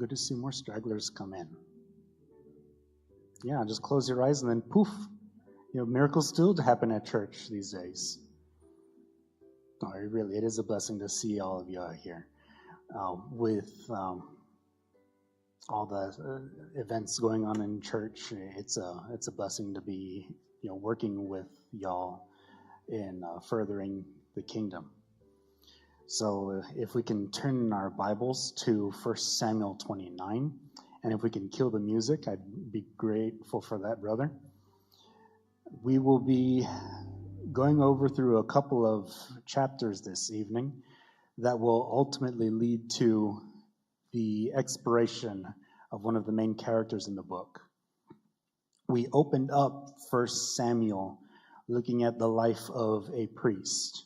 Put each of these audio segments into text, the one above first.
good to see more stragglers come in. Yeah, just close your eyes and then poof. Miracles still happen at church these days. No, it is a blessing to see all of you out here. With all the events going on in church, it's a blessing to be working with y'all in furthering the kingdom. So if we can turn our Bibles to 1 Samuel 29, and if we can kill the music, I'd be grateful for that, brother. We will be going over through a couple of chapters this evening that will ultimately lead to the expiration of one of the main characters in the book. We opened up 1 Samuel looking at the life of a priest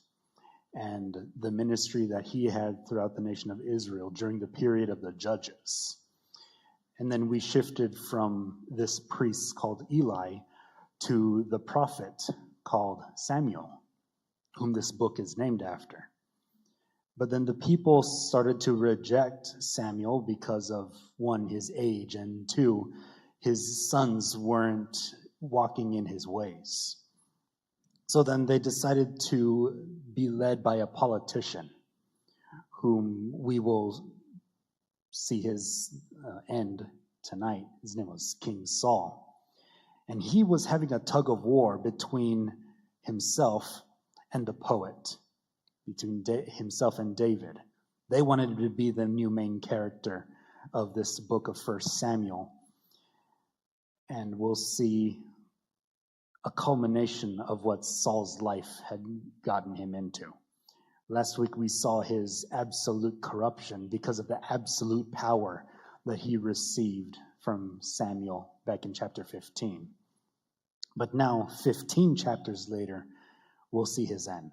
and the ministry that he had throughout the nation of Israel during the period of the judges. And then we shifted from this priest called Eli to the prophet called Samuel, whom this book is named after. But then the people started to reject Samuel because of, one, his age, and two, his sons weren't walking in his ways. So then they decided to be led by a politician, whom we will see his end tonight. His name was King Saul. And he was having a tug of war between himself and the poet, between himself and David. They wanted to be the new main character of this book of 1 Samuel. And we'll see a culmination of what Saul's life had gotten him into. Last week we saw his absolute corruption because of the absolute power that he received from Samuel back in chapter 15. But now, 15 chapters later, we'll see his end.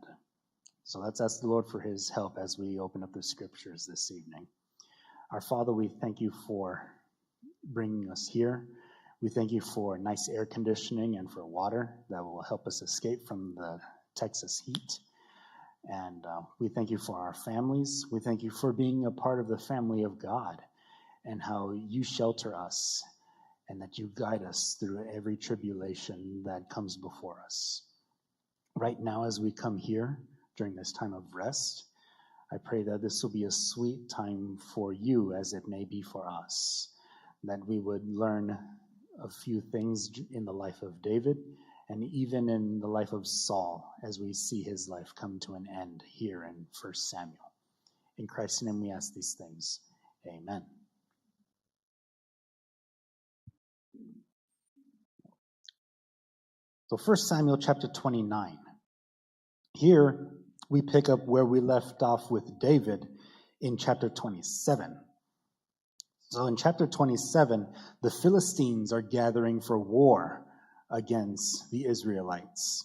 So let's ask the Lord for his help as we open up the scriptures this evening. Our Father, we thank you for bringing us here. We thank you for nice air conditioning and for water that will help us escape from the Texas heat. And we thank you for our families. We thank you for being a part of the family of God and how you shelter us and that you guide us through every tribulation that comes before us. Right now, as we come here during this time of rest, I pray that this will be a sweet time for you as it may be for us, that we would learn a few things in the life of David and even in the life of Saul as we see his life come to an end here in 1 Samuel. In Christ's name we ask these things. Amen. So 1 Samuel chapter 29. Here we pick up where we left off with David in chapter 27. So in chapter 27, the Philistines are gathering for war against the Israelites.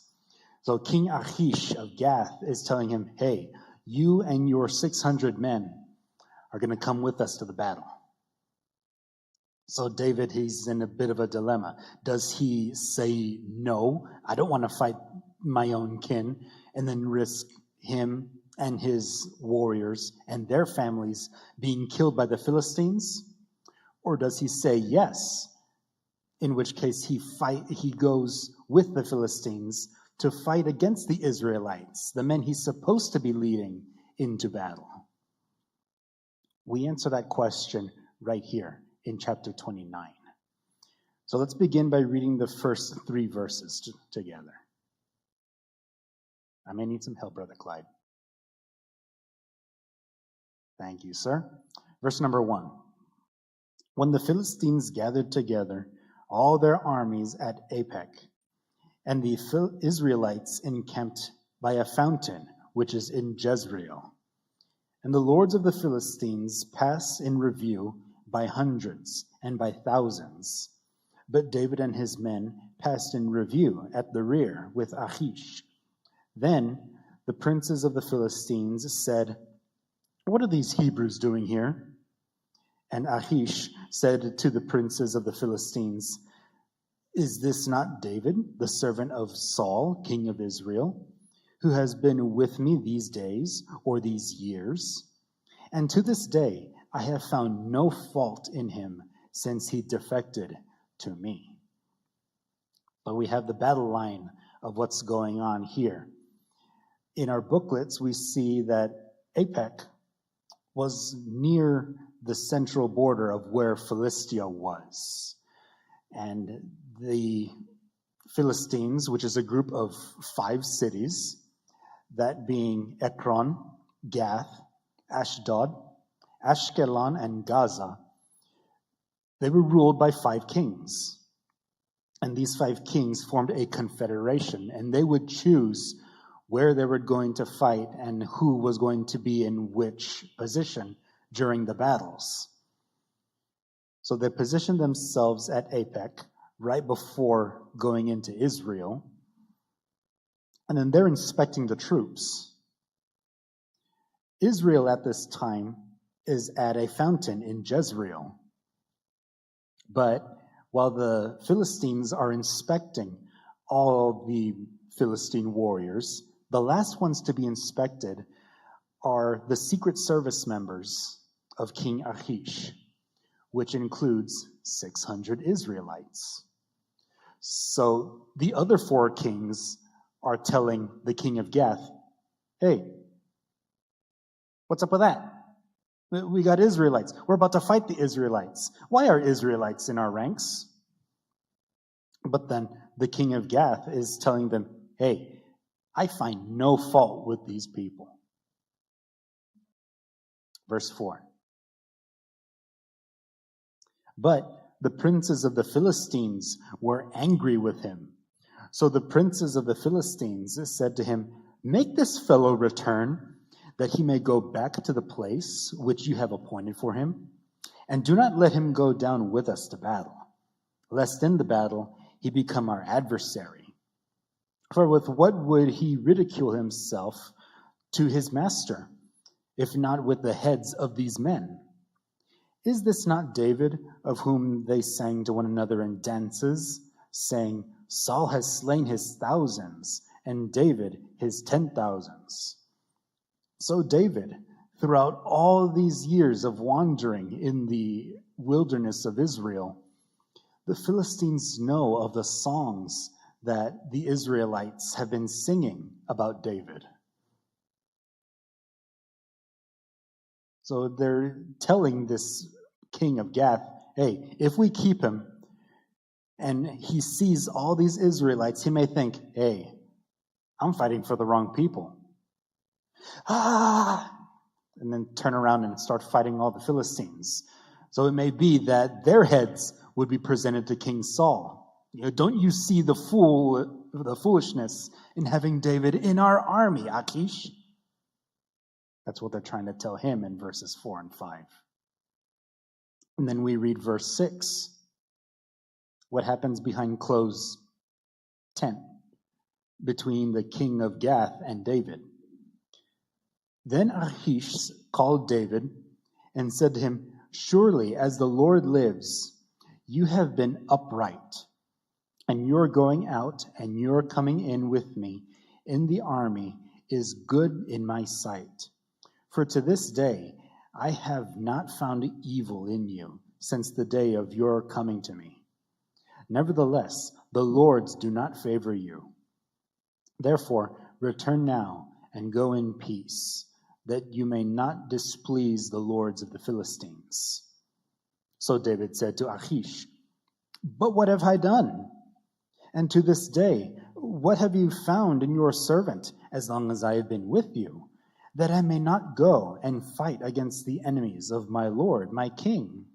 So King Achish of Gath is telling him, hey, you and your 600 men are going to come with us to the battle. So David, he's in a bit of a dilemma. Does he say, no, I don't want to fight my own kin, and then risk him and his warriors and their families being killed by the Philistines? Or does he say yes, in which case he goes with the Philistines to fight against the Israelites, the men he's supposed to be leading into battle? We answer that question right here in chapter 29. So let's begin by reading the first 3 verses together. I may need some help, Brother Clyde. Thank you, sir. Verse number 1. When the Philistines gathered together all their armies at Aphek, and the Israelites encamped by a fountain which is in Jezreel, and the lords of the Philistines passed in review by hundreds and by thousands, but David and his men passed in review at the rear with Achish. Then the princes of the Philistines said, "What are these Hebrews doing here?" And Achish said to the princes of the Philistines, "Is this not David, the servant of Saul, king of Israel, who has been with me these days or these years? And to this day I have found no fault in him since he defected to me. But we have the battle line of what's going on here. In our booklets, we see that Apec was near the central border of where Philistia was. And the Philistines, which is a group of 5 cities, that being Ekron, Gath, Ashdod, Ashkelon, and Gaza, they were ruled by 5 kings. And these 5 kings formed a confederation, and they would choose where they were going to fight and who was going to be in which position during the battles. So they positioned themselves at Apec right before going into Israel, and then they're inspecting the troops. Israel at this time is at a fountain in Jezreel. But while the Philistines are inspecting all the Philistine warriors, the last ones to be inspected are the secret service members of King Achish, which includes 600 Israelites. So the other 4 kings are telling the king of Gath, hey, what's up with that? We got Israelites. We're about to fight the Israelites. Why are Israelites in our ranks? But then the king of Gath is telling them, hey, I find no fault with these people. Verse 4. But the princes of the Philistines were angry with him. So the princes of the Philistines said to him, make this fellow return, that he may go back to the place which you have appointed for him, and do not let him go down with us to battle, lest in the battle he become our adversary. For with what would he ridicule himself to his master, if not with the heads of these men? Is this not David, of whom they sang to one another in dances, saying, Saul has slain his thousands, and David his 10,000s? So David, throughout all these years of wandering in the wilderness of Israel, the Philistines know of the songs that the Israelites have been singing about David. So they're telling this king of Gath, hey, if we keep him and he sees all these Israelites, he may think, hey, I'm fighting for the wrong people. And then turn around and start fighting all the Philistines. So it may be that their heads would be presented to King Saul. Don't you see the foolishness in having David in our army, Achish? That's what they're trying to tell him in verses 4 and 5. And then we read verse 6. What happens behind closed tent between the king of Gath and David? Then Achish called David and said to him, surely as the Lord lives, you have been upright, and your going out and your coming in with me in the army is good in my sight. For to this day I have not found evil in you since the day of your coming to me. Nevertheless, the Lords do not favor you. Therefore, return now and go in peace, that you may not displease the lords of the Philistines. So David said to Achish, but what have I done? And to this day, what have you found in your servant as long as I have been with you, that I may not go and fight against the enemies of my Lord, my king?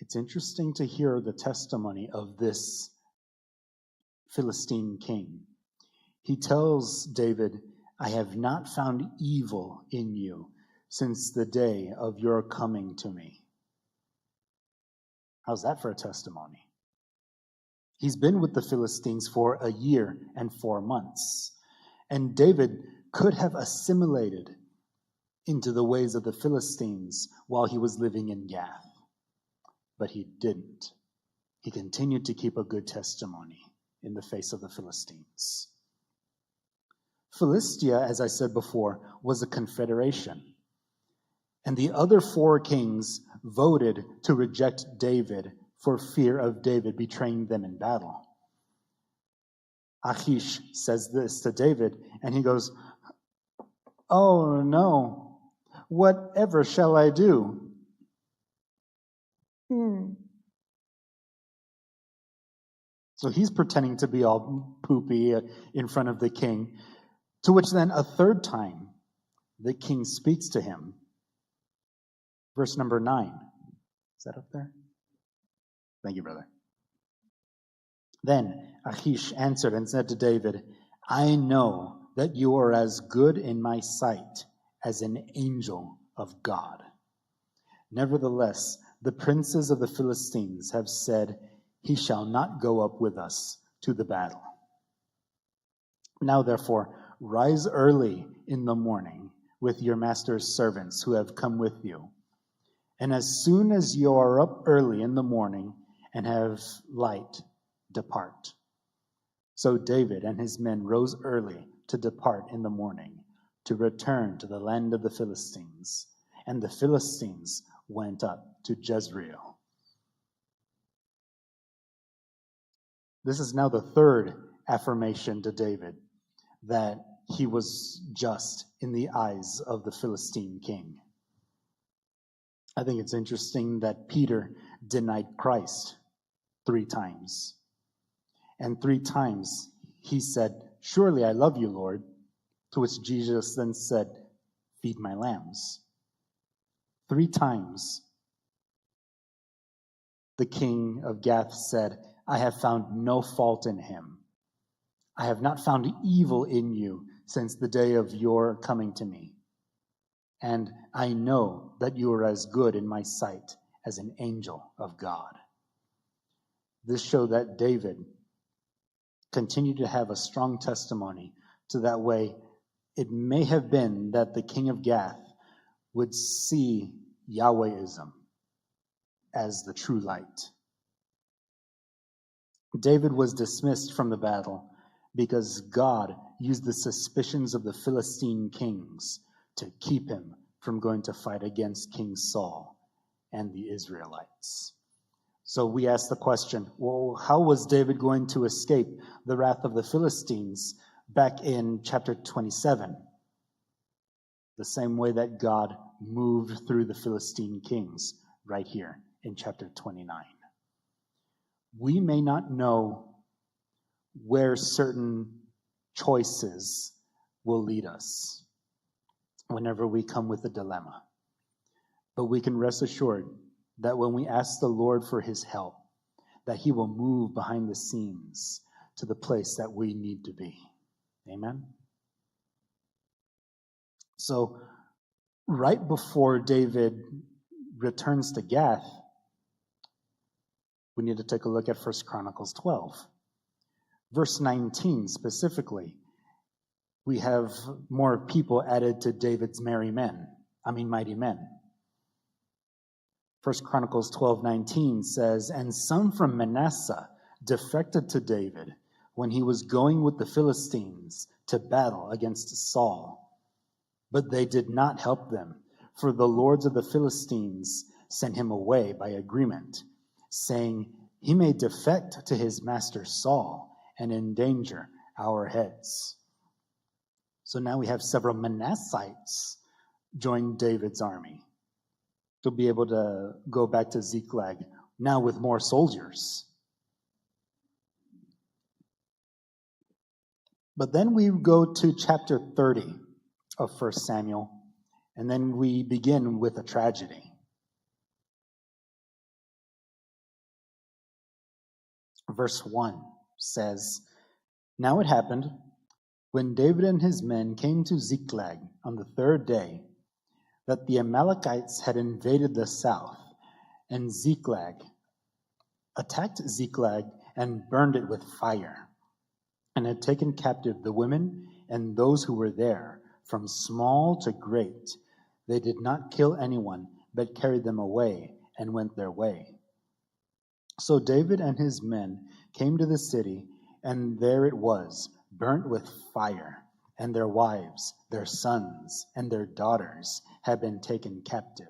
It's interesting to hear the testimony of this Philistine king. He tells David, I have not found evil in you since the day of your coming to me. How's that for a testimony? He's been with the Philistines for 1 year and 4 months. And David could have assimilated into the ways of the Philistines while he was living in Gath. But he didn't. He continued to keep a good testimony in the face of the Philistines. Philistia, as I said before, was a confederation. And the other 4 kings voted to reject David for fear of David betraying them in battle. Achish says this to David, and he goes, "Oh no, whatever shall I do?" So he's pretending to be all poopy in front of the king, to which then a 3rd time the king speaks to him. Verse number 9. Is that up there? Thank you, brother. Then Achish answered and said to David, "I know that you are as good in my sight as an angel of God. Nevertheless, the princes of the Philistines have said, 'He shall not go up with us to the battle.' Now therefore, rise early in the morning with your master's servants who have come with you. And as soon as you are up early in the morning and have light, depart." So David and his men rose early to depart in the morning, to return to the land of the Philistines. And the Philistines went up to Jezreel. This is now the 3rd affirmation to David that he was just in the eyes of the Philistine king. I think it's interesting that Peter denied Christ 3 times. And 3 times he said, "Surely I love you, Lord." To which Jesus then said, "Feed my lambs." 3 times the king of Gath said, "I have found no fault in him. I have not found evil in you since the day of your coming to me. And I know that you are as good in my sight as an angel of God." This showed that David continued to have a strong testimony to that way. It may have been that the king of Gath would see Yahwehism as the true light. David was dismissed from the battle because God used the suspicions of the Philistine kings to keep him from going to fight against King Saul and the Israelites. So we ask the question, well, how was David going to escape the wrath of the Philistines back in chapter 27? The same way that God moved through the Philistine kings right here in chapter 29. We may not know where certain choices will lead us whenever we come with a dilemma. But we can rest assured that when we ask the Lord for his help, that he will move behind the scenes to the place that we need to be. Amen? So, right before David returns to Gath, we need to take a look at 1 Chronicles 12. Verse 19 specifically, we have more people added to David's mighty men. 1 Chronicles 12:19 says, "And some from Manasseh defected to David when he was going with the Philistines to battle against Saul. But they did not help them, for the lords of the Philistines sent him away by agreement, saying, 'He may defect to his master Saul and endanger our heads.'" So now we have several Manassites join David's army to be able to go back to Ziklag, now with more soldiers. But then we go to chapter 30 of 1 Samuel, and then we begin with a tragedy. Verse 1 says, "Now it happened, when David and his men came to Ziklag on the 3rd day, that the Amalekites had invaded the south, and attacked Ziklag and burned it with fire, and had taken captive the women and those who were there, from small to great. They did not kill anyone, but carried them away and went their way. So David and his men came to the city, and there it was, burnt with fire, and their wives, their sons, and their daughters had been taken captive.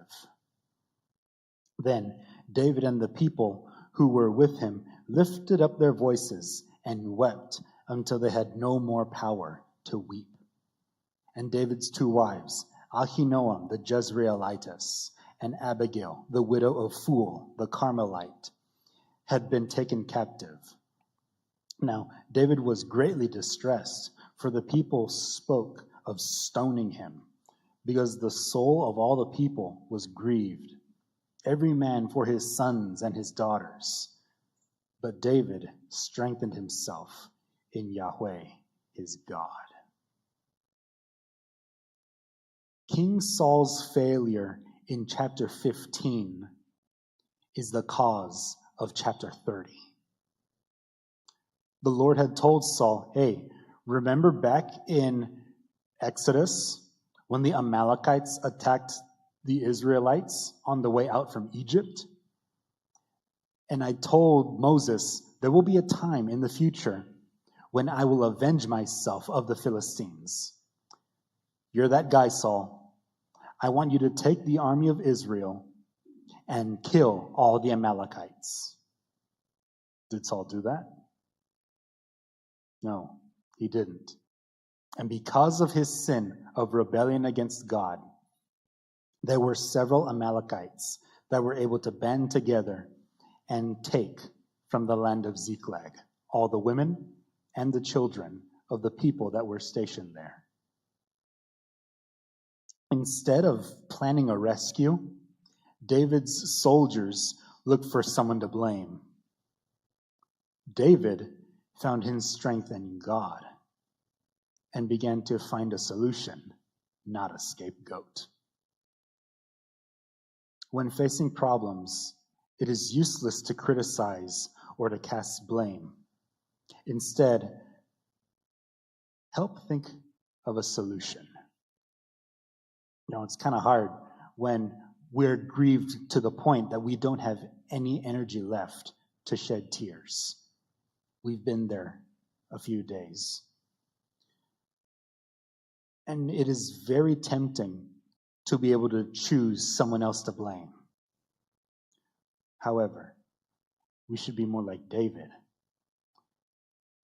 Then David and the people who were with him lifted up their voices and wept until they had no more power to weep. And David's two wives, Ahinoam the Jezreelitess, and Abigail, the widow of Phul the Carmelite, had been taken captive. Now David was greatly distressed, for the people spoke of stoning him, because the soul of all the people was grieved, every man for his sons and his daughters. But David strengthened himself in Yahweh his God. King Saul's failure in chapter 15 is the cause of chapter 30. The Lord had told Saul, hey, remember back in Exodus when the Amalekites attacked the Israelites on the way out from Egypt? And I told Moses, there will be a time in the future when I will avenge myself of the Philistines. You're that guy, Saul. I want you to take the army of Israel and kill all the Amalekites. Did Saul do that? No, he didn't. And because of his sin of rebellion against God, there were several Amalekites that were able to band together and take from the land of Ziklag all the women and the children of the people that were stationed there. Instead of planning a rescue, David's soldiers looked for someone to blame. David found his strength in God and began to find a solution, not a scapegoat. When facing problems, it is useless to criticize or to cast blame. Instead, help think of a solution. It's kind of hard when we're grieved to the point that we don't have any energy left to shed tears. We've been there a few days. And it is very tempting to be able to choose someone else to blame. However, we should be more like David.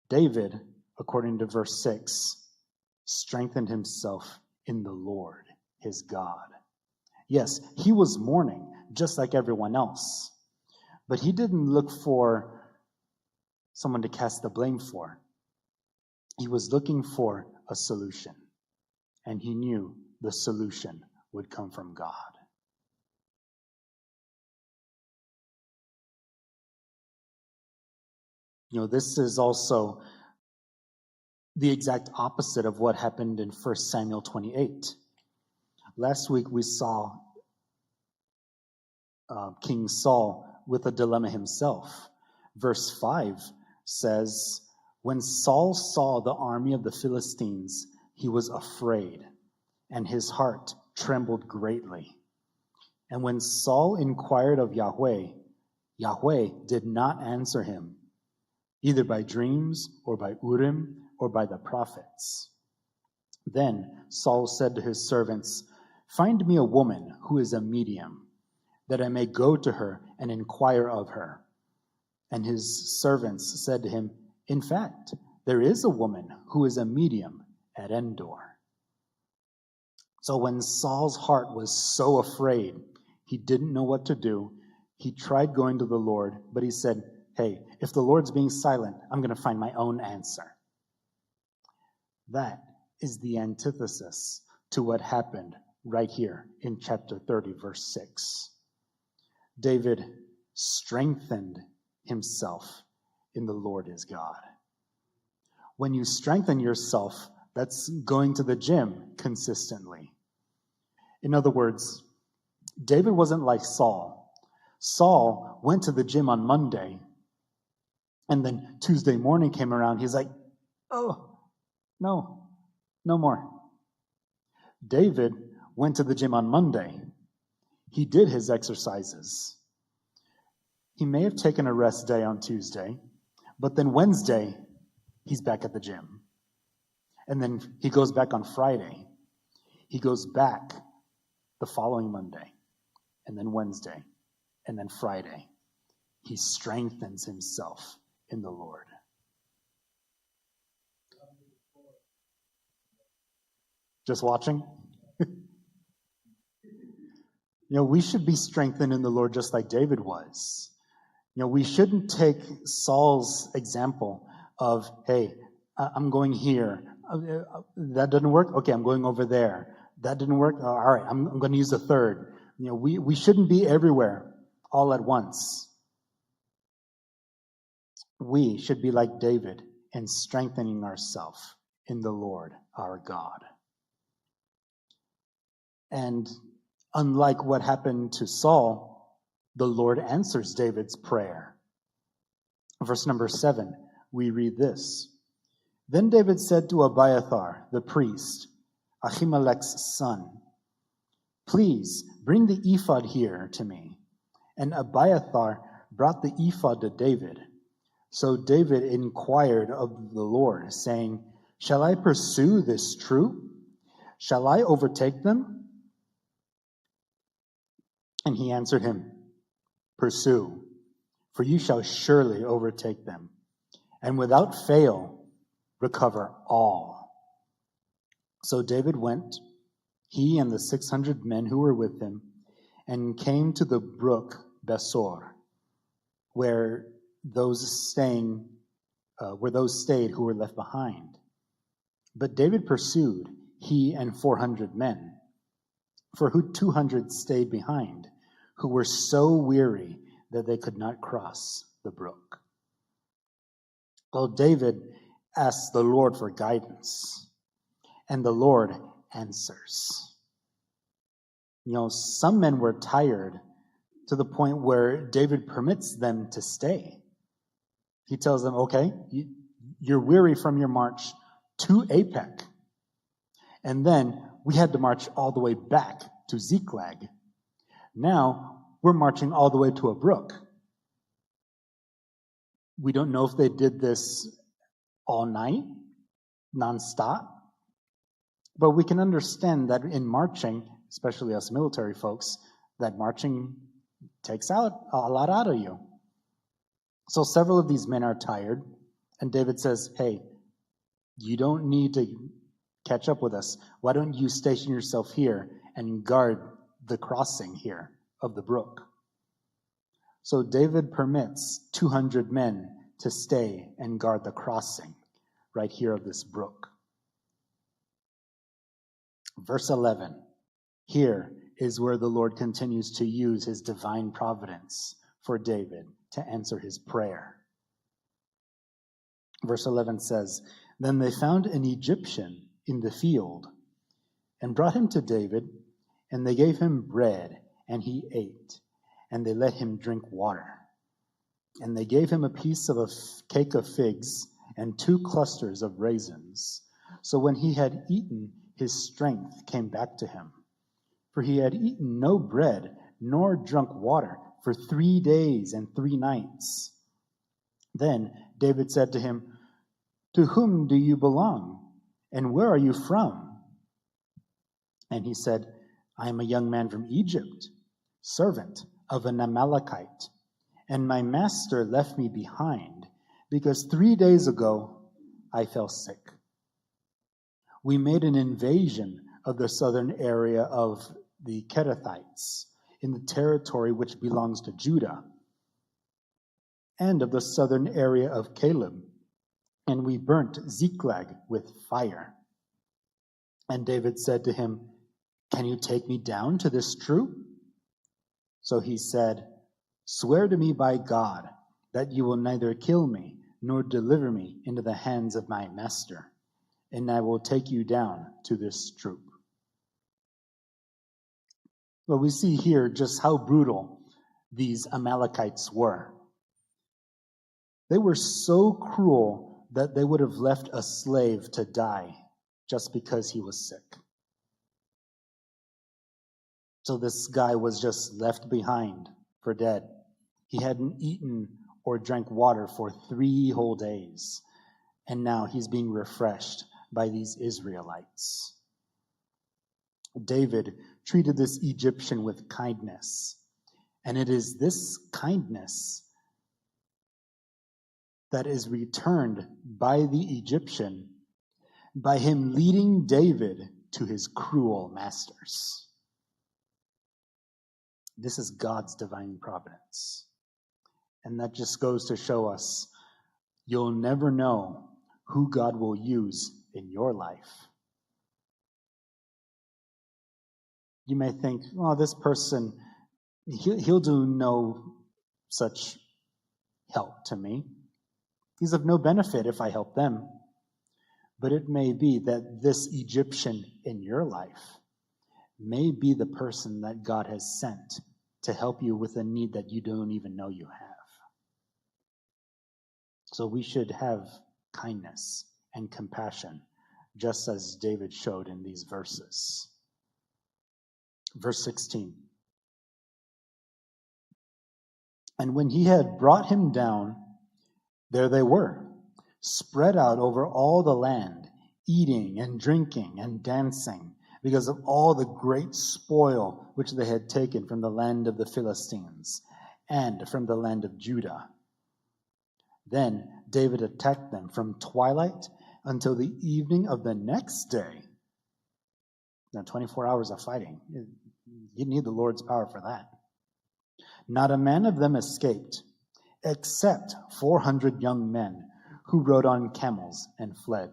David, according to verse 6, strengthened himself in the Lord, his God. Yes, he was mourning, just like everyone else. But he didn't look for someone to cast the blame for. He was looking for a solution. And he knew the solution would come from God. This is also the exact opposite of what happened in 1 Samuel 28. Last week we saw King Saul with a dilemma himself. Verse 5 says, when Saul saw the army of the Philistines, he was afraid, and his heart trembled greatly. And when Saul inquired of Yahweh, Yahweh did not answer him, either by dreams or by Urim or by the prophets. Then Saul said to his servants, find me a woman who is a medium, that I may go to her and inquire of her. And his servants said to him, in fact, there is a woman who is a medium at Endor. So when Saul's heart was so afraid, he didn't know what to do. He tried going to the Lord, but he said, hey, if the Lord's being silent, I'm going to find my own answer. That is the antithesis to what happened right here in chapter 30, verse 6. David strengthened himself in the Lord his God. When you strengthen yourself, that's going to the gym consistently. In other words, David wasn't like Saul. Saul went to the gym on Monday, and then Tuesday morning came around. He's like, oh, no more. David went to the gym on Monday. He did his exercises. He may have taken a rest day on Tuesday, but then Wednesday, he's back at the gym. And then he goes back on Friday. He goes back the following Monday, and then Wednesday, and then Friday. He strengthens himself in the Lord. Just watching? We should be strengthened in the Lord just like David was. We shouldn't take Saul's example of, hey, I'm going here. That doesn't work? Okay, I'm going over there. That didn't work? All right, I'm going to use a third. We shouldn't be everywhere all at once. We should be like David in strengthening ourselves in the Lord our God. And unlike what happened to Saul, the Lord answers David's prayer. Verse number 7, we read this. Then David said to Abiathar, the priest, Ahimelech's son, please bring the ephod here to me. And Abiathar brought the ephod to David. So David inquired of the Lord, saying, shall I pursue this troop? Shall I overtake them? And he answered him, pursue, for you shall surely overtake them, and without fail recover all. So David went, he and the 600 men who were with him, and came to the brook Besor, where those stayed who were left behind. But David pursued, he and 400 men, for 200 stayed behind, who were so weary that they could not cross the brook. Well, David asked the Lord for guidance, and the Lord answers. Some men were tired to the point where David permits them to stay. He tells them, okay, you're weary from your march to Apec. And then we had to march all the way back to Ziklag. Now we're marching all the way to a brook. We don't know if they did this all night, nonstop. But we can understand that in marching, especially us military folks, that marching takes out a lot out of you. So several of these men are tired, and David says, hey, you don't need to catch up with us. Why don't you station yourself here and guard the crossing here of the brook? So David permits 200 men to stay and guard the crossing right here of this brook. Verse 11, here is where the Lord continues to use his divine providence for David to answer his prayer. Verse 11 says, then they found an Egyptian in the field and brought him to David, and they gave him bread, and he ate, and they let him drink water. And they gave him a piece of a cake of figs and 2 clusters of raisins. So when he had eaten, his strength came back to him. For he had eaten no bread, nor drunk water for 3 days and 3 nights. Then David said to him, to whom do you belong, and where are you from? And he said, I am a young man from Egypt, servant of an Amalekite, and my master left me behind, because 3 days ago I fell sick. We made an invasion of the southern area of the Kerethites, in the territory which belongs to Judah, and of the southern area of Caleb, and we burnt Ziklag with fire. And David said to him, can you take me down to this troop? So he said, swear to me by God that you will neither kill me nor deliver me into the hands of my master, and I will take you down to this troop. Well, we see here just how brutal these Amalekites were. They were so cruel that they would have left a slave to die just because he was sick. So this guy was just left behind for dead. He hadn't eaten or drank water for 3 whole days. And now he's being refreshed by these Israelites. David treated this Egyptian with kindness, and it is this kindness that is returned by the Egyptian by him leading David to his cruel masters. This is God's divine providence. And that just goes to show us you'll never know who God will use in your life. You may think, well, this person, he'll do no such help to me. He's of no benefit if I help them. But it may be that this Egyptian in your life may be the person that God has sent to help you with a need that you don't even know you have. So we should have kindness and compassion, just as David showed in these verses. Verse 16. And when he had brought him down, there they were, spread out over all the land, eating and drinking and dancing, because of all the great spoil which they had taken from the land of the Philistines and from the land of Judah. Then David attacked them from twilight until the evening of the next day. Now, 24 hours of fighting. You need the Lord's power for that. Not a man of them escaped, except 400 young men who rode on camels and fled.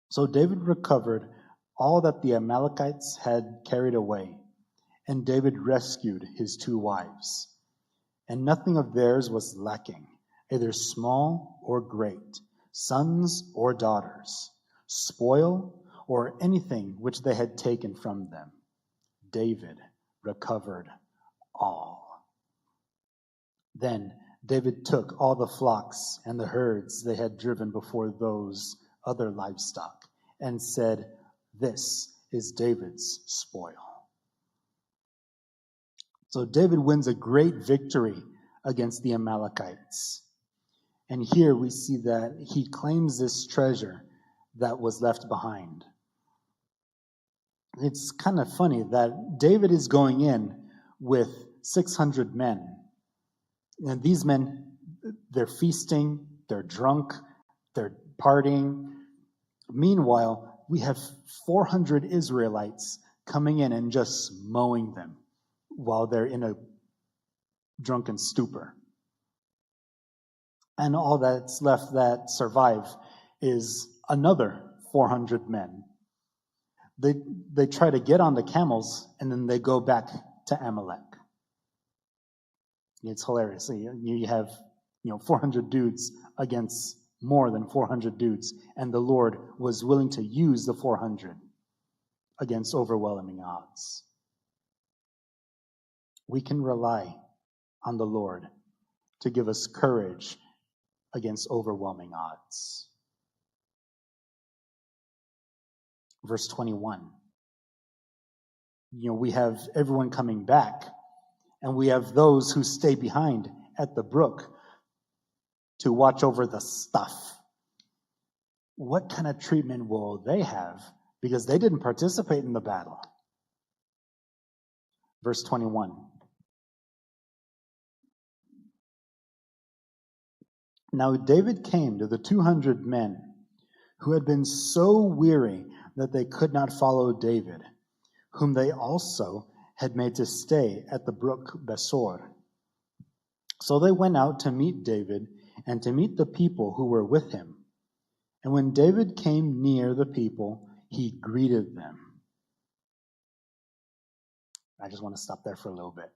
So David recovered all that the Amalekites had carried away, and David rescued his 2 wives. And nothing of theirs was lacking, either small or great, sons or daughters, spoil or anything which they had taken from them. David recovered all. Then David took all the flocks and the herds they had driven before those other livestock, and said, "This is David's spoil." So David wins a great victory against the Amalekites. And here we see that he claims this treasure that was left behind. It's kind of funny that David is going in with 600 men. And these men, they're feasting, they're drunk, they're partying. Meanwhile, we have 400 Israelites coming in and just mowing them while they're in a drunken stupor. And all that's left that survive is another 400 men. They try to get on the camels, and then they go back to Amalek. It's hilarious. You have 400 dudes against more than 400 dudes, and the Lord was willing to use the 400 against overwhelming odds. We can rely on the Lord to give us courage against overwhelming odds. Verse 21. We have everyone coming back, and we have those who stay behind at the brook to watch over the stuff. What kind of treatment will they have? Because they didn't participate in the battle. Verse 21. Now David came to the 200 men who had been so weary that they could not follow David, whom they also had made to stay at the brook Besor. So they went out to meet David and to meet the people who were with him. And when David came near the people, he greeted them. I just want to stop there for a little bit.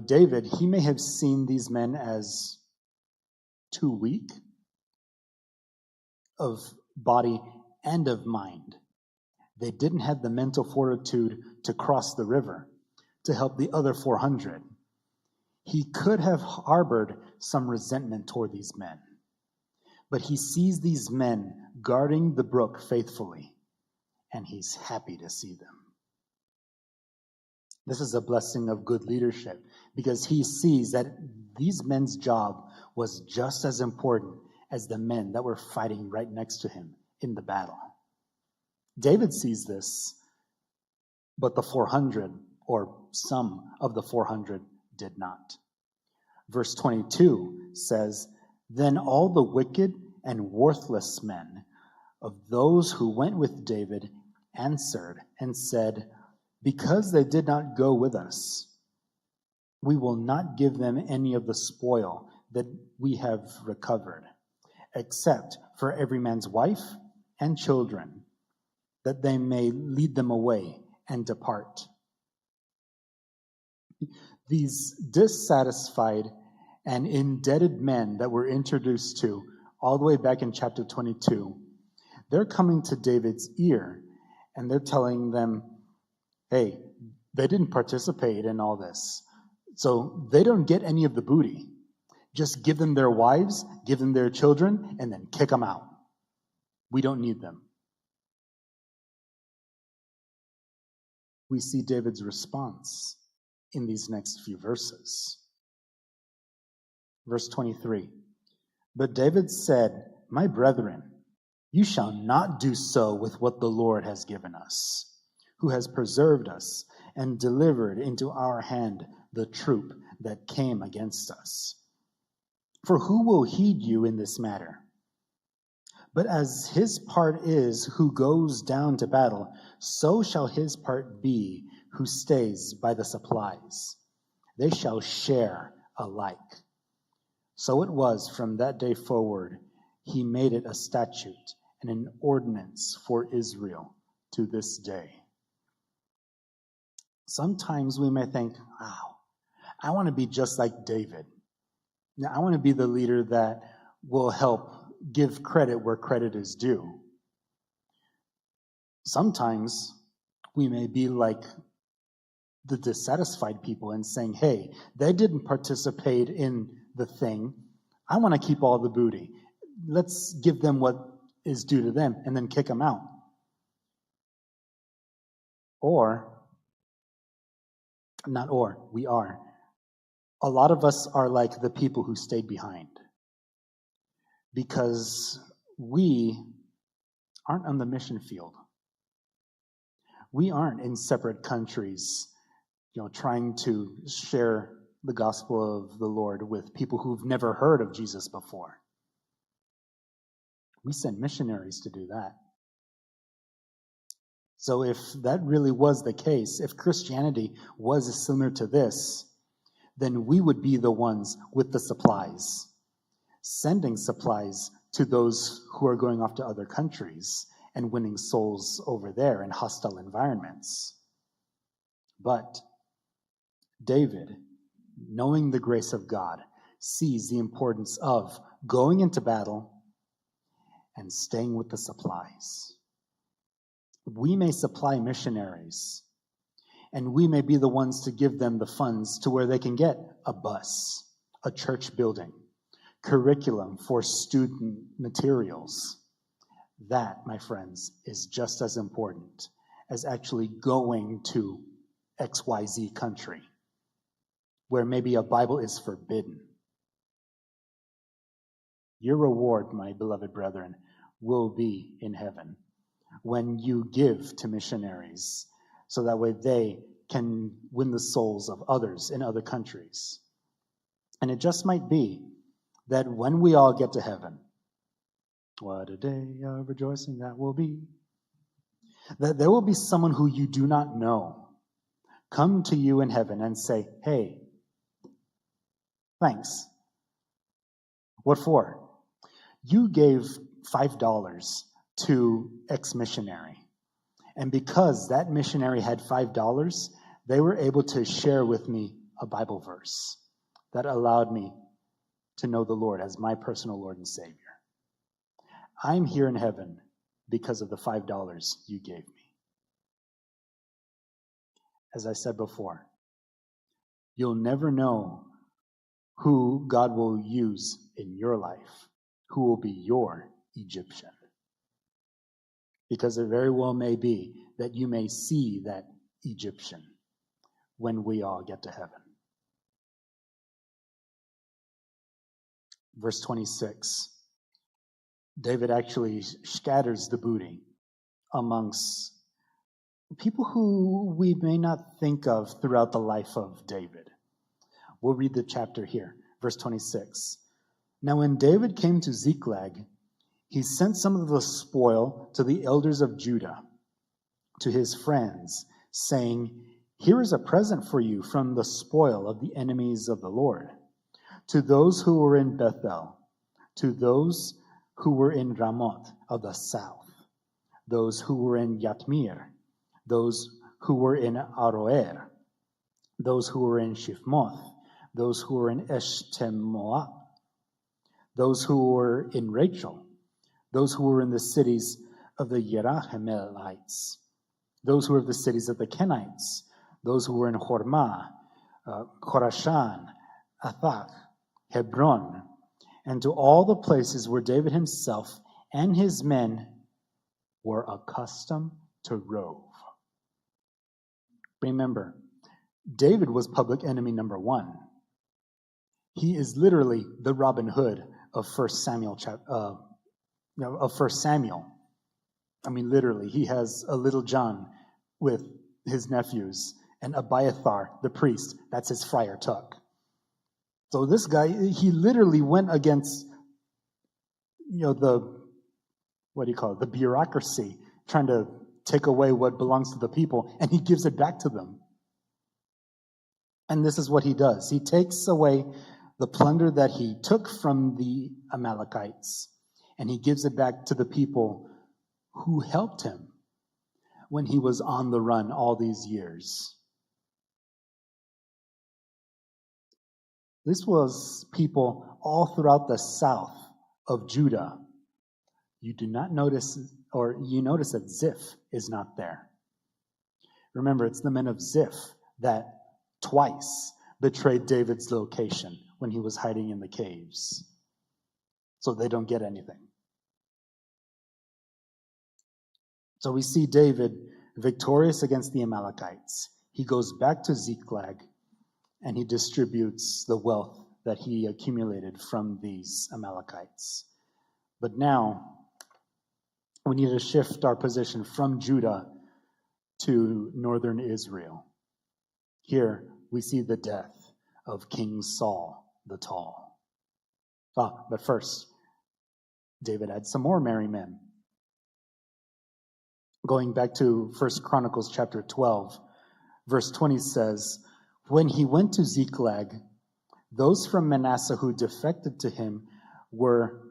David, he may have seen these men as too weak of body and of mind. They didn't have the mental fortitude to cross the river to help the other 400. He could have harbored some resentment toward these men, but he sees these men guarding the brook faithfully, and he's happy to see them. This is a blessing of good leadership, because he sees that these men's job was just as important as the men that were fighting right next to him in the battle. David sees this, but the 400, or some of the 400, did not. Verse 22 says, "Then all the wicked and worthless men of those who went with David answered and said, 'Because they did not go with us, we will not give them any of the spoil that we have recovered, except for every man's wife and children, that they may lead them away and depart.'" These dissatisfied and indebted men that we're introduced to all the way back in chapter 22, they're coming to David's ear and they're telling them, hey, they didn't participate in all this, so they don't get any of the booty. Just give them their wives, give them their children, and then kick them out. We don't need them. We see David's response in these next few verses. Verse 23, "But David said, 'My brethren, you shall not do so with what the Lord has given us, who has preserved us and delivered into our hand the troop that came against us. For who will heed you in this matter? But as his part is who goes down to battle, so shall his part be who stays by the supplies. They shall share alike.' So it was from that day forward, he made it a statute and an ordinance for Israel to this day." Sometimes we may think, wow, I want to be just like David. Now, I want to be the leader that will help give credit where credit is due. Sometimes we may be like the dissatisfied people and saying, hey, they didn't participate in the thing. I want to keep all the booty. Let's give them what is due to them and then kick them out. We are. A lot of us are like the people who stayed behind because we aren't on the mission field. We aren't in separate countries, trying to share the gospel of the Lord with people who've never heard of Jesus before. We send missionaries to do that. So if that really was the case, if Christianity was similar to this, then we would be the ones with the supplies, sending supplies to those who are going off to other countries and winning souls over there in hostile environments. But David, knowing the grace of God, sees the importance of going into battle and staying with the supplies. We may supply missionaries, and we may be the ones to give them the funds to where they can get a bus, a church building, curriculum for student materials. That, my friends, is just as important as actually going to XYZ country, where maybe a Bible is forbidden. Your reward, my beloved brethren, will be in heaven when you give to missionaries, so that way they can win the souls of others in other countries. And it just might be that when we all get to heaven, what a day of rejoicing that will be, that there will be someone who you do not know come to you in heaven and say, hey, thanks. What for? You gave $5 to X missionary. And because that missionary had $5, they were able to share with me a Bible verse that allowed me to know the Lord as my personal Lord and Savior. I'm here in heaven because of the $5 you gave me. As I said before, you'll never know who God will use in your life, who will be your Egyptian. Because it very well may be that you may see that Egyptian when we all get to heaven. Verse 26. David actually scatters the booty amongst people who we may not think of throughout the life of David. We'll read the chapter here, verse 26. Now when David came to Ziklag, he sent some of the spoil to the elders of Judah, to his friends, saying, "Here is a present for you from the spoil of the enemies of the Lord. To those who were in Bethel, to those who were in Ramoth of the south, those who were in Yatmir, those who were in Aroer, those who were in Shifmoth, those who were in Eshtemoa, those who were in Rachel, those who were in the cities of the Yerahmeelites, those who were of the cities of the Kenites, those who were in Hormah, Khorashan, Athach, Hebron, and to all the places where David himself and his men were accustomed to rove." Remember, David was public enemy number one. He is literally the Robin Hood of 1 Samuel. Of 1 Samuel. I mean, literally, he has a little John with his nephews, and Abiathar, the priest, that's his friar Tuck. So this guy, he literally went against, the bureaucracy, trying to take away what belongs to the people, and he gives it back to them. And this is what he does. He takes away the plunder that he took from the Amalekites, and he gives it back to the people who helped him when he was on the run all these years. This was people all throughout the south of Judah. You do not notice, or you notice that Ziph is not there. Remember, it's the men of Ziph that twice betrayed David's location when he was hiding in the caves. So they don't get anything. So we see David victorious against the Amalekites. He goes back to Ziklag, and he distributes the wealth that he accumulated from these Amalekites. But now, we need to shift our position from Judah to northern Israel. Here, we see the death of King Saul the Tall. But first, David had some more merry men. Going back to 1 Chronicles chapter 12, verse 20 says, "When he went to Ziklag, those from Manasseh who defected to him were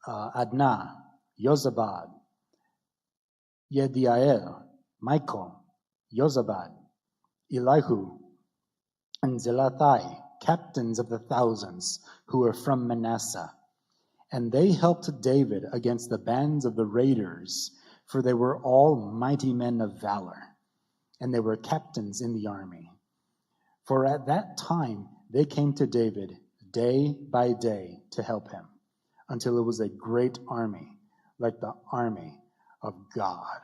Adnah, Jozabad, Yediael, Michael, Jozabad, Elihu, and Zelathai, captains of the thousands who were from Manasseh. And they helped David against the bands of the raiders, for they were all mighty men of valor, and they were captains in the army. For at that time they came to David day by day to help him, until it was a great army, like the army of God."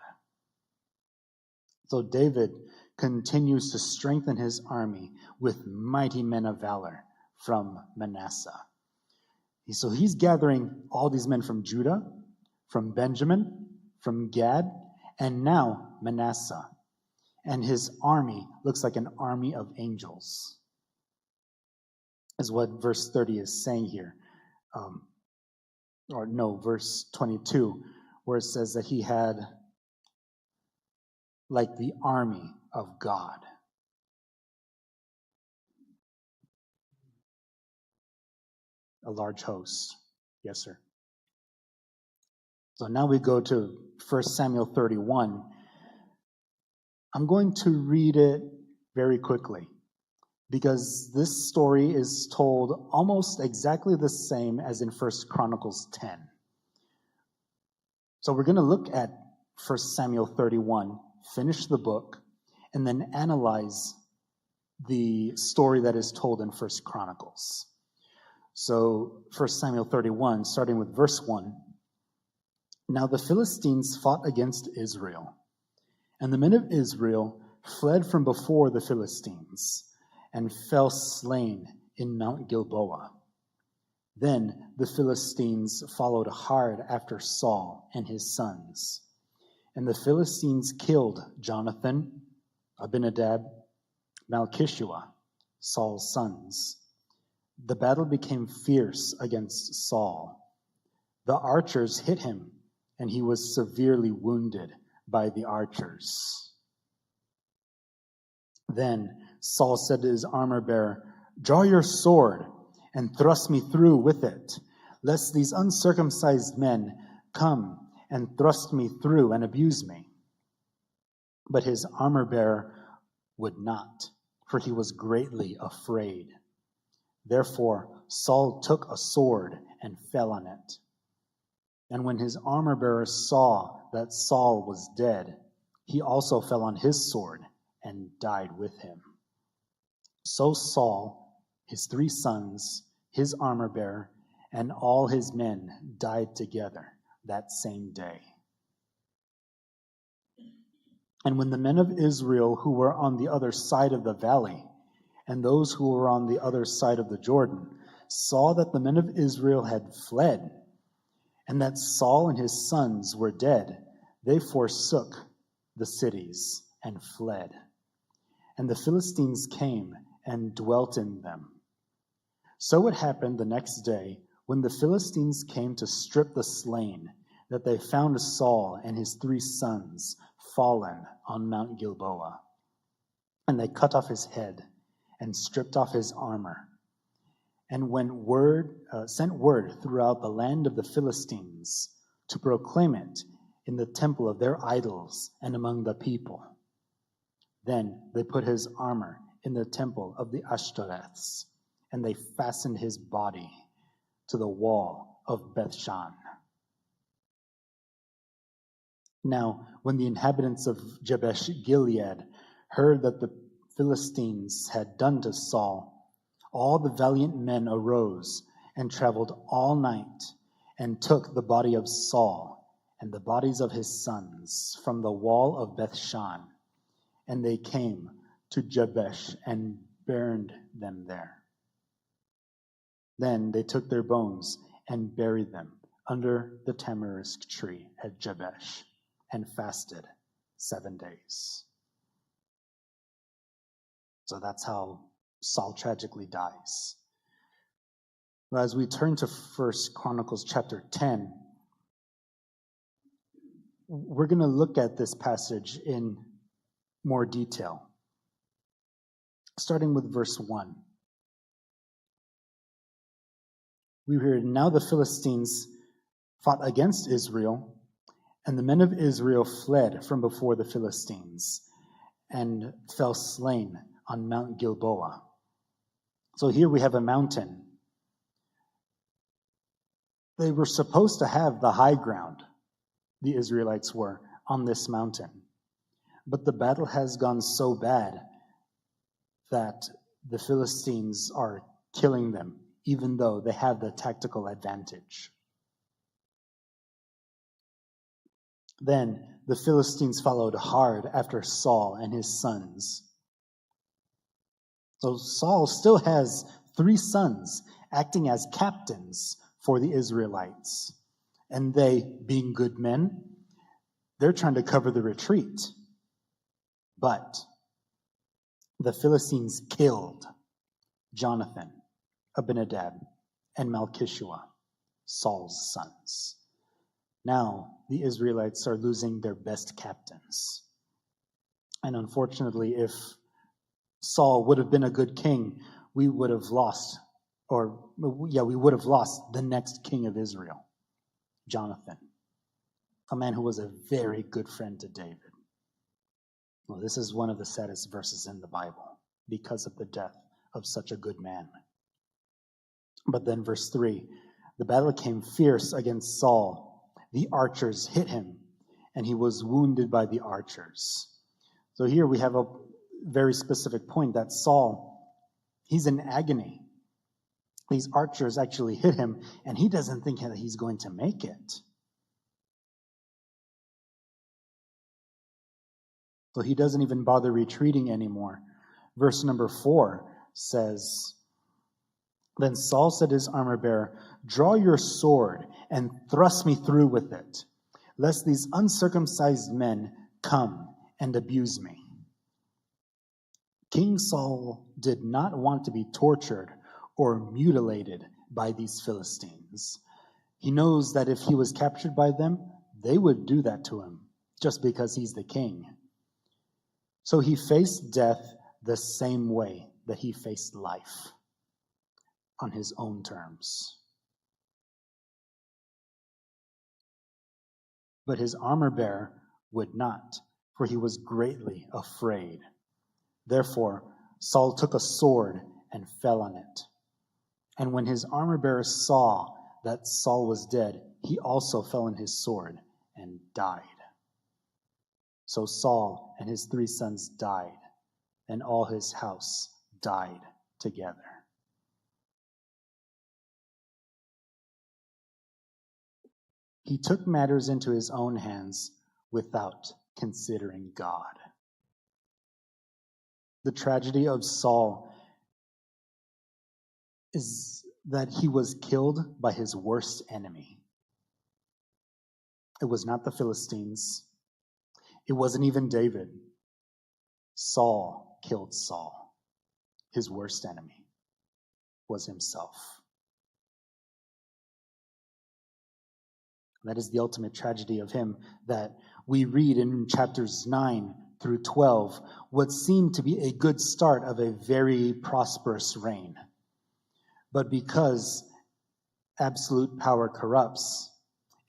So David continues to strengthen his army with mighty men of valor from Manasseh. So he's gathering all these men from Judah, from Benjamin, from Gad, and now Manasseh. And his army looks like an army of angels, is what verse 30 is saying here. Verse 22, where it says that he had like the army of God. A large host. Yes, sir. So now we go to 1 Samuel 31. I'm going to read it very quickly because this story is told almost exactly the same as in 1 Chronicles 10. So we're going to look at 1 Samuel 31, finish the book, and then analyze the story that is told in 1 Chronicles. So 1 Samuel 31, starting with verse 1. "Now the Philistines fought against Israel, and the men of Israel fled from before the Philistines and fell slain in Mount Gilboa. Then the Philistines followed hard after Saul and his sons. And the Philistines killed Jonathan, Abinadab, Malchishua, Saul's sons. The battle became fierce against Saul. The archers hit him, and he was severely wounded by the archers. Then Saul said to his armor-bearer, "Draw your sword and thrust me through with it, lest these uncircumcised men come and thrust me through and abuse me." But his armor-bearer would not, for he was greatly afraid. Therefore Saul took a sword and fell on it. And when his armor-bearer saw that Saul was dead, he also fell on his sword and died with him. So Saul, his 3 sons, his armor-bearer, and all his men died together that same day. And when the men of Israel who were on the other side of the valley and those who were on the other side of the Jordan saw that the men of Israel had fled, and that Saul and his sons were dead, they forsook the cities and fled. And the Philistines came and dwelt in them. So it happened the next day, when the Philistines came to strip the slain, that they found Saul and his 3 sons fallen on Mount Gilboa. And they cut off his head and stripped off his armor, and sent word throughout the land of the Philistines to proclaim it in the temple of their idols and among the people. Then they put his armor in the temple of the Ashtoreths, and they fastened his body to the wall of Bethshan. Now, when the inhabitants of Jabesh Gilead heard that the Philistines had done to Saul, all the valiant men arose and traveled all night and took the body of Saul and the bodies of his sons from the wall of Bethshan, and they came to Jabesh and burned them there. Then they took their bones and buried them under the tamarisk tree at Jabesh and fasted 7 days. So that's how Saul tragically dies. As we turn to 1 Chronicles chapter 10, we're going to look at this passage in more detail, starting with verse 1. We hear, "Now the Philistines fought against Israel, and the men of Israel fled from before the Philistines and fell slain on Mount Gilboa." So here we have a mountain. They were supposed to have the high ground, the Israelites were, on this mountain. But the battle has gone so bad that the Philistines are killing them, even though they have the tactical advantage. Then the Philistines followed hard after Saul and his sons. So Saul still has 3 sons acting as captains for the Israelites. And they, being good men, they're trying to cover the retreat. But the Philistines killed Jonathan, Abinadab, and Malchishua, Saul's sons. Now the Israelites are losing their best captains. And unfortunately, if Saul would have been a good king, we would have lost the next king of Israel, Jonathan, a man who was a very good friend to David. Well, this is one of the saddest verses in the Bible because of the death of such a good man. But then verse 3, "The battle came fierce against Saul. The archers hit him, and he was wounded by the archers." So here we have a very specific point that Saul, he's in agony. These archers actually hit him, and he doesn't think that he's going to make it. So he doesn't even bother retreating anymore. Verse number 4 says, Then Saul said to his armor-bearer, "Draw your sword and thrust me through with it, lest these uncircumcised men come and abuse me." King Saul did not want to be tortured or mutilated by these Philistines. He knows that if he was captured by them, they would do that to him just because he's the king. So he faced death the same way that he faced life, on his own terms. But his armor-bearer would not, for he was greatly afraid. Therefore, Saul took a sword and fell on it. And when his armor-bearer saw that Saul was dead, he also fell on his sword and died. So Saul and his 3 sons died, and all his house died together. He took matters into his own hands without considering God. The tragedy of Saul is that he was killed by his worst enemy. It was not the Philistines. It wasn't even David. Saul killed Saul. His worst enemy was himself. That is the ultimate tragedy of him that we read in chapters 9 through 12, what seemed to be a good start of a very prosperous reign. But because absolute power corrupts,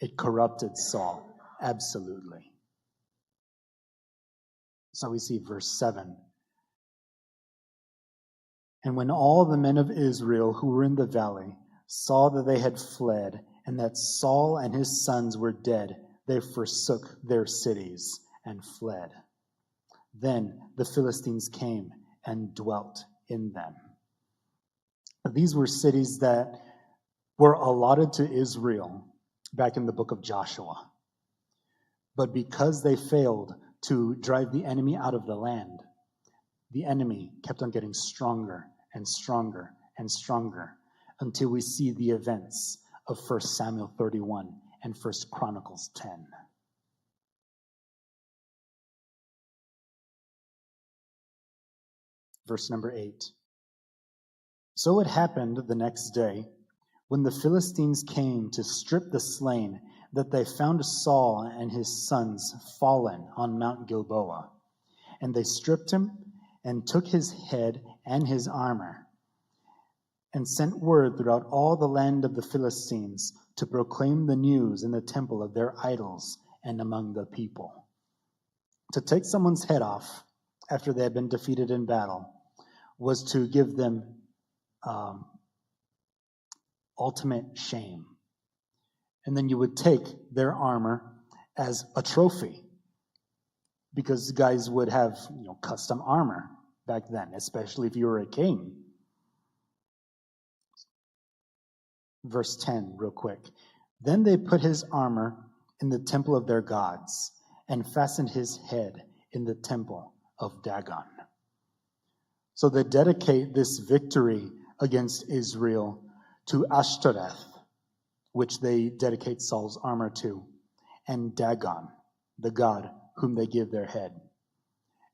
it corrupted Saul absolutely. So we see verse 7. And when all the men of Israel who were in the valley saw that they had fled, and that Saul and his sons were dead, they forsook their cities and fled. Then the Philistines came and dwelt in them. These were cities that were allotted to Israel back in the book of Joshua. But because they failed to drive the enemy out of the land, the enemy kept on getting stronger and stronger and stronger until we see the events of 1 Samuel 31 and 1 Chronicles 10. Verse number 8. So it happened the next day, when the Philistines came to strip the slain, that they found Saul and his sons fallen on Mount Gilboa. And they stripped him and took his head and his armor, and sent word throughout all the land of the Philistines to proclaim the news in the temple of their idols and among the people. To take someone's head off after they had been defeated in battle was to give them ultimate shame. And then you would take their armor as a trophy, because guys would have custom armor back then, especially if you were a king. Verse 10, real quick. Then they put his armor in the temple of their gods and fastened his head in the temple of Dagon. So they dedicate this victory against Israel to Ashtoreth, which they dedicate Saul's armor to, and Dagon, the god whom they give their head.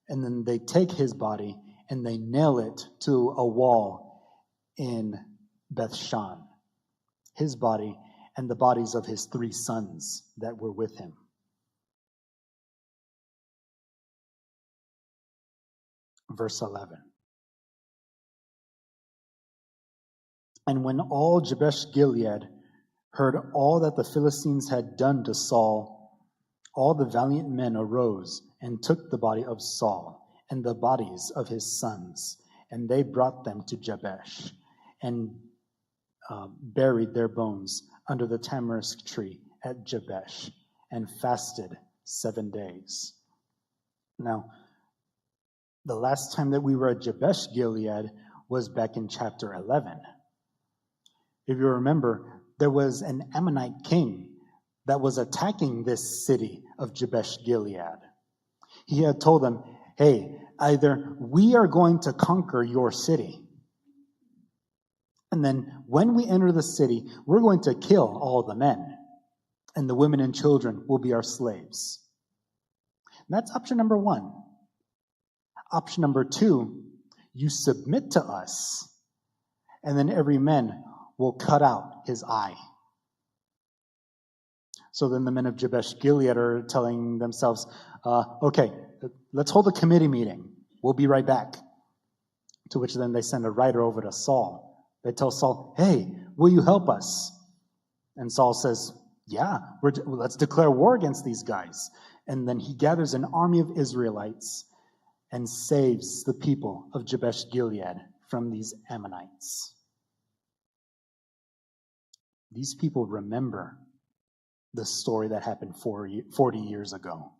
And then they take his body and they nail it to a wall in Bethshan, his body and the bodies of his 3 sons that were with him. Verse 11. And when all Jabesh Gilead heard all that the Philistines had done to Saul, all the valiant men arose and took the body of Saul and the bodies of his sons, and they brought them to Jabesh and buried their bones under the tamarisk tree at Jabesh and fasted 7 days. Now, the last time that we were at Jabesh Gilead was back in chapter 11. If you remember, there was an Ammonite king that was attacking this city of Jabesh Gilead. He had told them, hey, either we are going to conquer your city, And then when we enter the city, we're going to kill all the men, and the women and children will be our slaves. And that's option number one. Option number two, you submit to us, and then every man will cut out his eye. So then the men of Jabesh Gilead are telling themselves, okay, let's hold a committee meeting. We'll be right back. To which then they send a writer over to Saul. They tell Saul, hey, will you help us? And Saul says, yeah, let's declare war against these guys. And then he gathers an army of Israelites and saves the people of Jabesh Gilead from these Ammonites. These people remember the story that happened 40 years ago.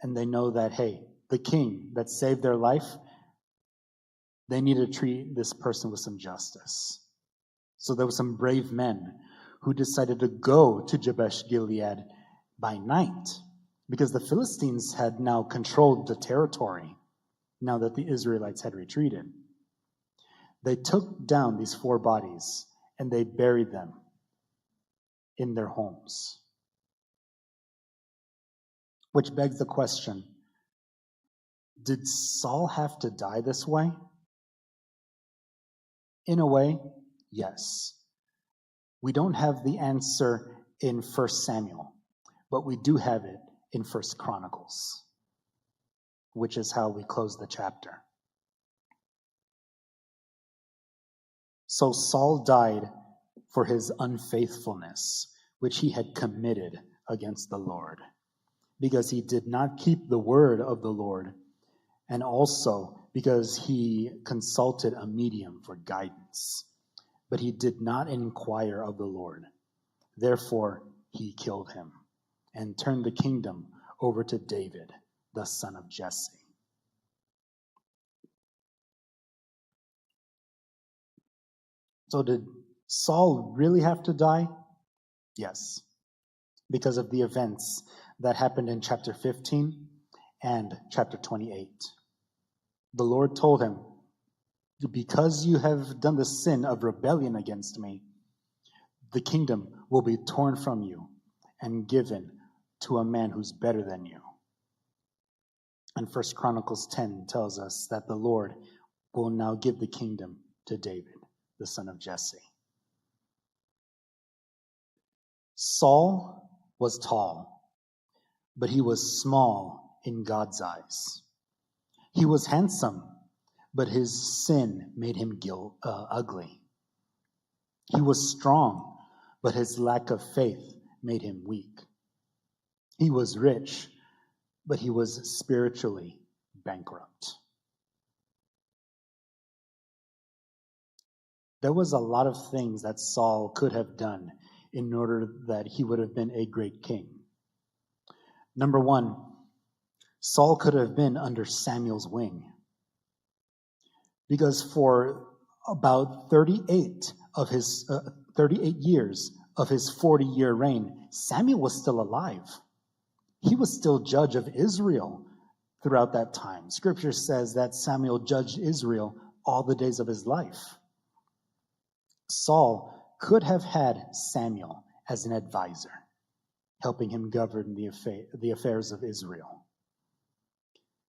And they know that, hey, the king that saved their life, they need to treat this person with some justice. So there were some brave men who decided to go to Jabesh Gilead by night because the Philistines had now controlled the territory now that the Israelites had retreated. They took down these 4 bodies and they buried them in their homes. Which begs the question, did Saul have to die this way? In a way, yes. We don't have the answer in 1 Samuel, but we do have it in 1 Chronicles, which is how we close the chapter. So Saul died for his unfaithfulness, which he had committed against the Lord, because he did not keep the word of the Lord, and also because he consulted a medium for guidance. But he did not inquire of the Lord. Therefore, he killed him and turned the kingdom over to David, the son of Jesse. So did Saul really have to die? Yes, because of the events that happened in chapter 15 and chapter 28. The Lord told him, because you have done the sin of rebellion against me, the kingdom will be torn from you and given to a man who's better than you. And 1 Chronicles 10 tells us that the Lord will now give the kingdom to David, the son of Jesse. Saul was tall, but he was small in God's eyes. He was handsome, but his sin made him ugly. He was strong, but his lack of faith made him weak. He was rich, but he was spiritually bankrupt. There was a lot of things that Saul could have done in order that he would have been a great king. Number one, Saul could have been under Samuel's wing. Because for about 38 years of his 40-year reign, Samuel was still alive. He was still judge of Israel throughout that time. Scripture says that Samuel judged Israel all the days of his life. Saul could have had Samuel as an advisor, helping him govern the affairs of Israel.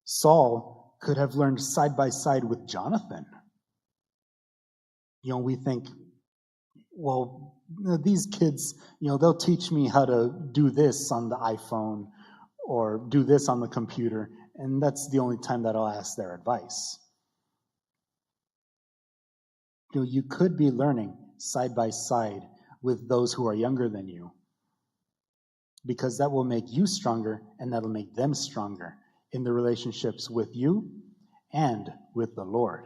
Saul could have learned side by side with Jonathan. We think, well, these kids, they'll teach me how to do this on the iPhone or do this on the computer, and that's the only time that I'll ask their advice. You could be learning side by side with those who are younger than you, because that will make you stronger and that'll make them stronger in the relationships with you and with the Lord.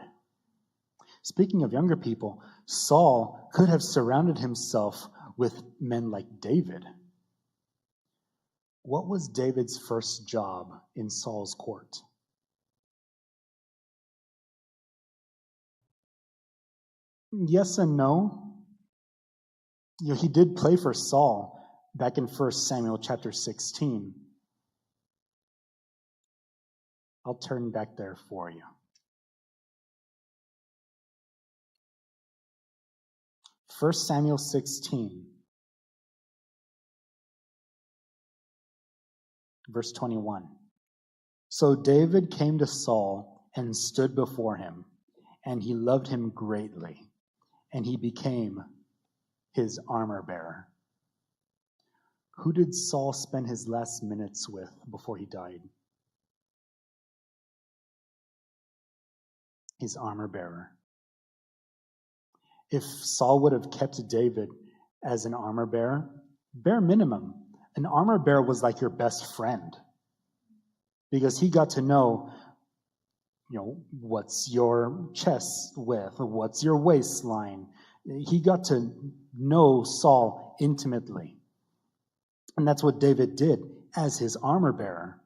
Speaking of younger people, Saul could have surrounded himself with men like David. What was David's first job in Saul's court? Yes and no. He did play for Saul back in 1 Samuel chapter 16. I'll turn back there for you. 1 Samuel 16, verse 21. So David came to Saul and stood before him, and he loved him greatly, and he became his armor bearer. Who did Saul spend his last minutes with before he died? His armor bearer. If Saul would have kept David as an armor bearer, bare minimum, an armor bearer was like your best friend, because he got to know, what's your chest width, what's your waistline. He got to know Saul intimately. And that's what David did as his armor bearer.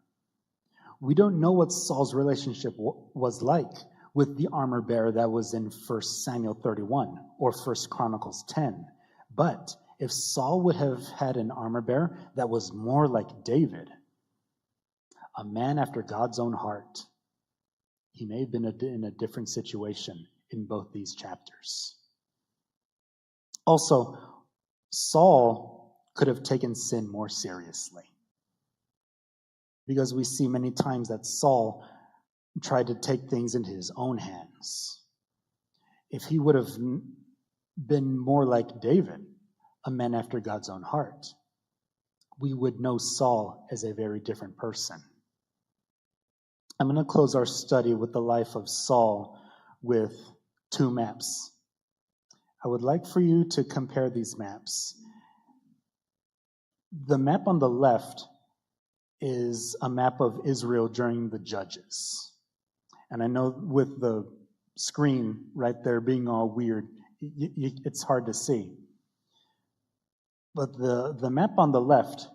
We don't know what Saul's relationship was like with the armor bearer that was in 1 Samuel 31 or 1 Chronicles 10. But if Saul would have had an armor bearer that was more like David, a man after God's own heart, he may have been in a different situation in both these chapters. Also, Saul could have taken sin more seriously, because we see many times that Saul tried to take things into his own hands. If he would have been more like David, a man after God's own heart, we would know Saul as a very different person. I'm going to close our study with the life of Saul with two maps. I would like for you to compare these maps. The map on the left is a map of Israel during the Judges. And I know with the screen right there being all weird, it's hard to see. But the map on the left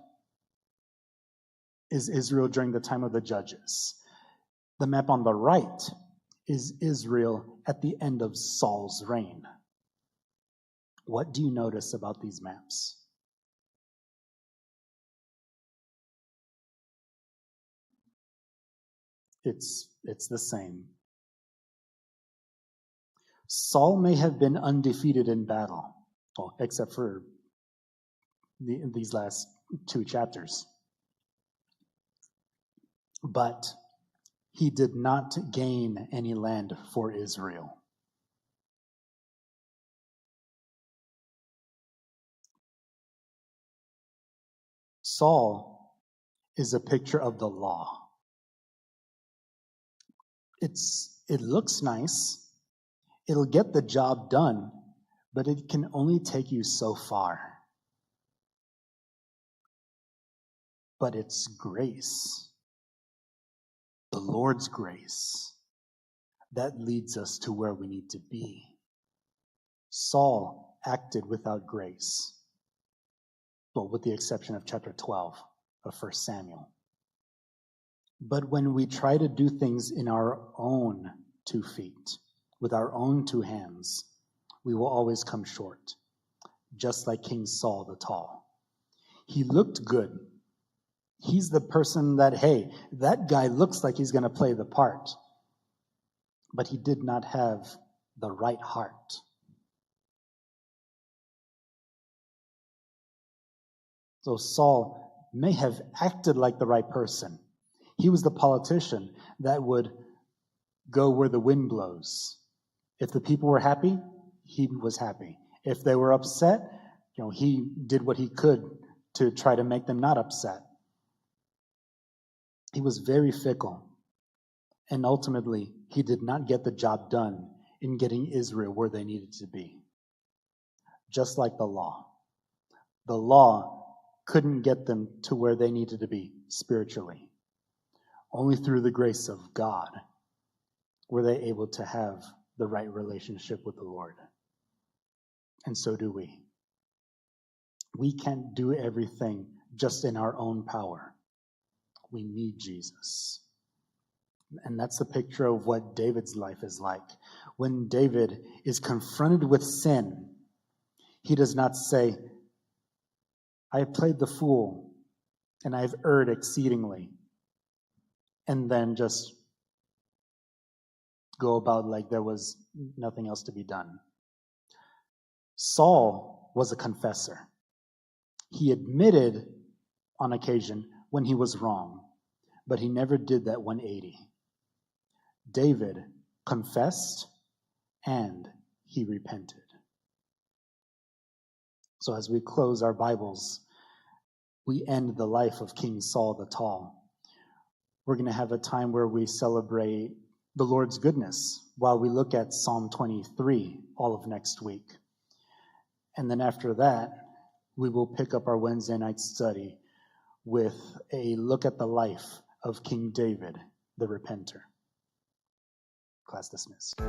is Israel during the time of the Judges. The map on the right is Israel at the end of Saul's reign. What do you notice about these maps? It's the same. Saul may have been undefeated in battle, well, except for these last two chapters. But he did not gain any land for Israel. Saul is a picture of the law. It looks nice. It'll get the job done, but it can only take you so far. But it's grace, the Lord's grace, that leads us to where we need to be. Saul acted without grace, well, with the exception of chapter 12 of 1 Samuel. But when we try to do things in our own 2 feet, with our own 2 hands, we will always come short, just like King Saul the Tall. He looked good. He's the person that, hey, that guy looks like he's going to play the part. But he did not have the right heart. So Saul may have acted like the right person. He was the politician that would go where the wind blows. If the people were happy, he was happy. If they were upset, he did what he could to try to make them not upset. He was very fickle. And ultimately, he did not get the job done in getting Israel where they needed to be. Just like the law. The law couldn't get them to where they needed to be spiritually. Only through the grace of God were they able to have the right relationship with the Lord. And so do we. We can't do everything just in our own power. We need Jesus. And that's the picture of what David's life is like. When David is confronted with sin, he does not say, I have played the fool and I have erred exceedingly, and then just go about like there was nothing else to be done. Saul was a confessor. He admitted on occasion when he was wrong, but he never did that 180. David confessed and he repented. So as we close our Bibles, we end the life of King Saul the Tall. We're going to have a time where we celebrate the Lord's goodness while we look at Psalm 23 all of next week. And then after that, we will pick up our Wednesday night study with a look at the life of King David, the Repenter. Class dismissed.